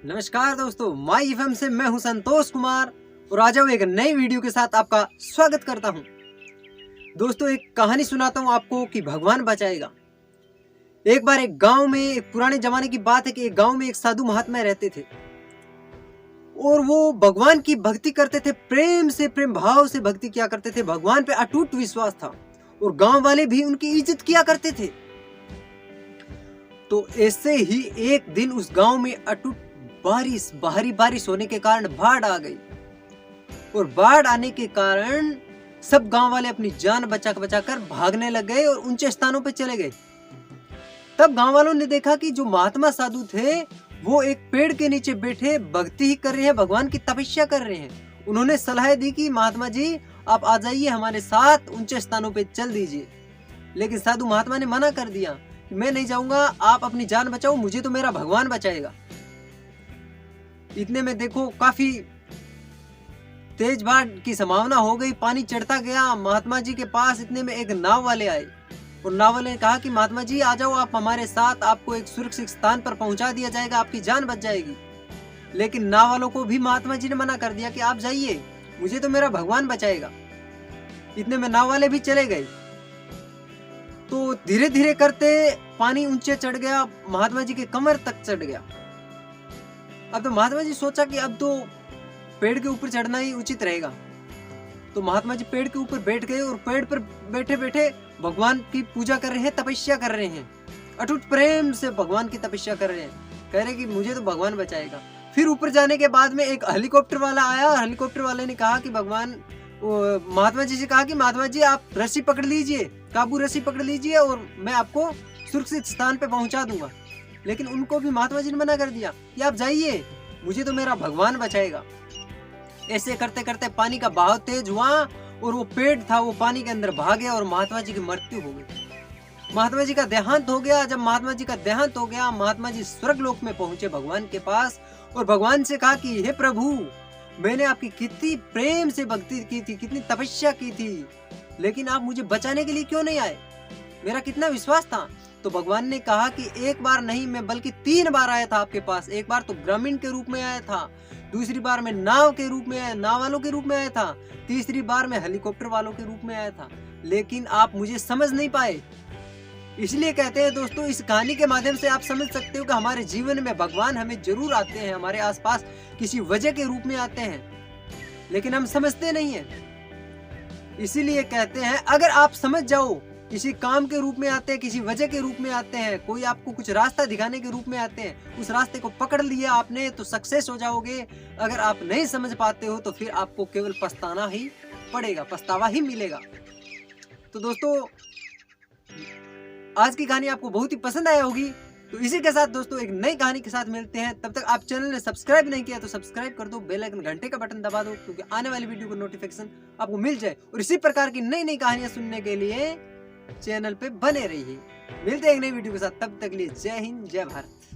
नमस्कार दोस्तों, माई एफएम से मैं हूं संतोष कुमार और आज एक नई वीडियो के साथ आपका स्वागत करता हूं। दोस्तों, एक कहानी सुनाता हूं आपको कि भगवान बचाएगा। एक बार एक गांव में, एक पुराने जमाने की बात है कि एक गांव में एक साधु महात्मा रहते थे और वो भगवान की भक्ति करते थे। प्रेम से, प्रेम भाव से भक्ति किया करते थे। भगवान पे अटूट विश्वास था और गांव वाले भी उनकी इज्जत किया करते थे। तो ऐसे ही एक दिन उस गांव में अटूट भारी बारिश होने के कारण बाढ़ आ गई और बाढ़ आने के कारण सब गांव वाले अपनी जान बचाकर भागने लग गए और ऊंचे स्थानों पर चले गए। तब गांव वालों ने देखा कि जो महात्मा साधु थे वो एक पेड़ के नीचे बैठे भक्ति ही कर रहे हैं, भगवान की तपस्या कर रहे हैं। उन्होंने सलाह दी कि महात्मा जी, आप आ जाइए, हमारे साथ ऊंचे स्थानों पर चल दीजिए। लेकिन साधु महात्मा ने मना कर दिया कि मैं नहीं जाऊंगा, आप अपनी जान बचाओ, मुझे तो मेरा भगवान बचाएगा। इतने में देखो काफी तेज बाढ़ की संभावना हो गई, पानी चढ़ता गया महात्मा जी के पास। इतने में एक नाव वाले आए और नाव वाले ने कहा कि महात्मा जी आ जाओ, आप हमारे साथ, आपको एक सुरक्षित स्थान पर पहुंचा दिया जाएगा, आपकी जान बच जाएगी। लेकिन नाव वालों को भी महात्मा जी ने मना कर दिया कि आप जाइए, मुझे तो मेरा भगवान बचाएगा। इतने में नाव वाले भी चले गए। तो धीरे धीरे करते पानी ऊंचे चढ़ गया, महात्मा जी के कमर तक चढ़ गया। अब तो महात्मा जी सोचा कि अब तो पेड़ के ऊपर चढ़ना ही उचित रहेगा। तो महात्मा जी पेड़ के ऊपर बैठ गए और पेड़ पर बैठे बैठे भगवान की पूजा कर रहे हैं, तपस्या कर रहे हैं। अटूट प्रेम से भगवान की तपस्या कर रहे हैं, कह रहे कि मुझे तो भगवान बचाएगा। फिर ऊपर जाने के बाद में एक हेलीकॉप्टर वाला आया और हेलीकॉप्टर वाले ने कहा कि महात्मा जी से कहा कि महात्मा जी, आप रस्सी पकड़ लीजिए, काबू रस्सी पकड़ लीजिए और मैं आपको सुरक्षित स्थान पे पहुंचा दूंगा। लेकिन उनको भी महात्मा जी ने मना कर दिया कि आप जाइए, मुझे तो मेरा भगवान बचाएगा। ऐसे करते करते पानी का बहाव तेज हुआ और वो पेड़ था वो पानी के अंदर भाग गया और महात्मा जी की मृत्यु हो गई। महात्मा जी का देहांत हो गया। जब महात्मा जी का देहांत हो गया, महात्मा जी स्वर्ग लोक में पहुंचे भगवान के पास और भगवान से कहा कि हे प्रभु, मैंने आपकी कितनी प्रेम से भक्ति की थी, कितनी तपस्या की थी, लेकिन आप मुझे बचाने के लिए क्यों नहीं आए? मेरा कितना विश्वास था। तो भगवान ने कहा कि एक बार नहीं, मैं बल्कि 3 बार आया था आपके पास। एक बार तो ग्रामीण के रूप में आया था, दूसरी बार मैं नाव के रूप में आया, नाव वालों के रूप में आया था, तीसरी बार मैं हेलीकॉप्टर वालों के रूप में आया था, लेकिन आप मुझे समझ नहीं पाए। इसलिए कहते हैं दोस्तों, इस कहानी के माध्यम से आप समझ सकते हो कि हमारे जीवन में भगवान हमें जरूर आते हैं, हमारे आसपास किसी वजह के रूप में आते हैं, लेकिन हम समझते नहीं है। इसीलिए कहते हैं, अगर आप समझ जाओ, किसी काम के रूप में आते हैं, किसी वजह के रूप में आते हैं, कोई आपको कुछ रास्ता दिखाने के रूप में आते हैं, उस रास्ते को पकड़ लिया आपने तो सक्सेस हो जाओगे। अगर आप नहीं समझ पाते हो तो फिर आपको केवल पछताना ही पड़ेगा, पछतावा ही मिलेगा। तो दोस्तों, आज की कहानी आपको बहुत ही पसंद आया होगी। तो इसी के साथ दोस्तों एक नई कहानी के साथ मिलते हैं। तब तक आप चैनल ने सब्सक्राइब नहीं किया तो सब्सक्राइब कर दो, बेल आइकन घंटे का बटन दबा दो, क्योंकि आने वाली वीडियो का नोटिफिकेशन आपको मिल जाए। और इसी प्रकार की नई नई कहानियां सुनने के लिए चैनल पे बने रहिए। मिलते हैं एक नई वीडियो के साथ, तब तक के लिए जय हिंद, जय भारत।